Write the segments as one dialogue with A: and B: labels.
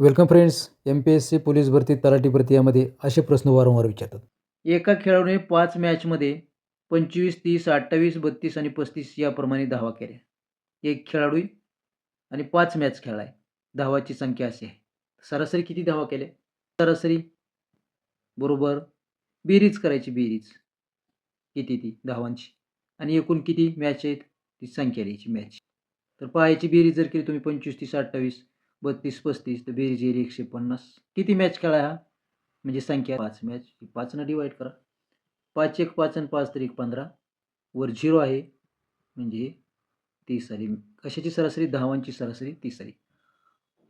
A: Welcome friends. MPSC police भरती, तलाठी भरती यामध्ये असे प्रश्न वारंवार विचारतात. एका खेळाडूने 5 मॅचमध्ये 25, 30, 28, 32 आणि 35 याप्रमाणे धावा केल्या. एक खेळाडू आणि 5 मॅच खेळलाय. धावाची संख्या अशी आहे. सरासरी किती धावा केल्या? सरासरी बरोबर बेरीज करायची बेरीज. किती ती धावांची आणि एकूण किती मॅच आहेत ती संख्या लिहायची मॅच. तर पाहायची बेरीज जर केली तुम्ही 25, 30, 28, 32, 35 तर बेरीज येईल 150. किती मॅच खेळला हा? म्हणजे संख्या 5 मॅच 5 ने डिवाइड करा. 5 एक 5 आणि 5 तरी 15 वर 0 आहे म्हणजे 30 आली. कशाची सरासरी? धावांची सरासरी 30 आली.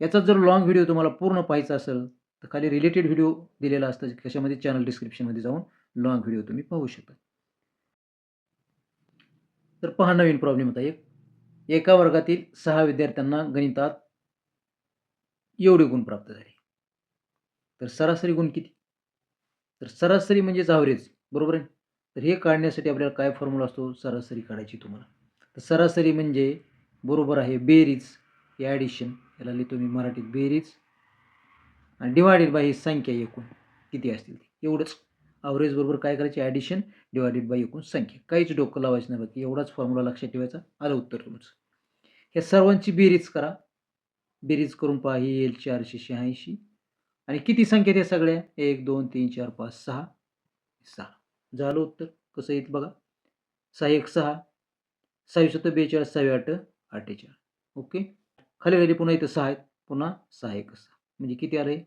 A: याचा जर लॉंग व्हिडिओ तुम्हाला पूर्ण पाहायचा असेल तर खाली रिलेटेड व्हिडिओ दिलेला असतं कशामध्ये चॅनल डिस्क्रिप्शनमध्ये जाऊन लॉंग व्हिडिओ तुम्ही पाहू शकता. तर पहा नवीन प्रॉब्लेम होता एका वर्गातील 6 विद्यार्थ्यांना गणितात एवढे गुण प्राप्त झाले. तर सरासरी गुण किती? तर सरासरी म्हणजेच ॲव्हरेज बरोबर आहे. तर हे काढण्यासाठी आपल्याला काय फॉर्म्युला असतो? सरासरी काढायची तुम्हाला. तर सरासरी म्हणजे बरोबर आहे बेरीज हे ॲडिशन याला लिहितो मी मराठीत बेरीज आणि डिवायडेड बाय ही संख्या एकूण किती असतील एवढंच. ॲव्हरेज बरोबर काय करायचे? ॲडिशन डिवायडेड बाय एकूण संख्या. काहीच डोकं लावायचं नाही बाकी एवढाच फॉर्म्युला लक्षात ठेवायचा. आलं उत्तर तुमचं. ह्या सर्वांची बेरीज करा. बेरीज करून पहा ही येईल 486 आणि किती संख्या त्या सगळ्या? 1 2 3 4 5 6 6 झालं उत्तर. कसं येईल बघा. 6 1 6 6 7 42 6 8 48 ओके. खाली पुन्हा इथं 6 आहेत. पुन्हा 6 1 6 म्हणजे किती आलंय?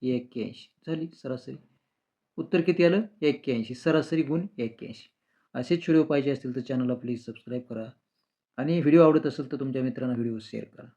A: 81 झाली सरासरी. उत्तर किती आलं? 81. सरासरी गुण 81. असेच व्हिडिओ पाहिजे असतील तर चॅनलला प्लीज सबस्क्राईब करा आणि व्हिडिओ आवडत असेल तर तुमच्या मित्रांना व्हिडिओ शेअर करा.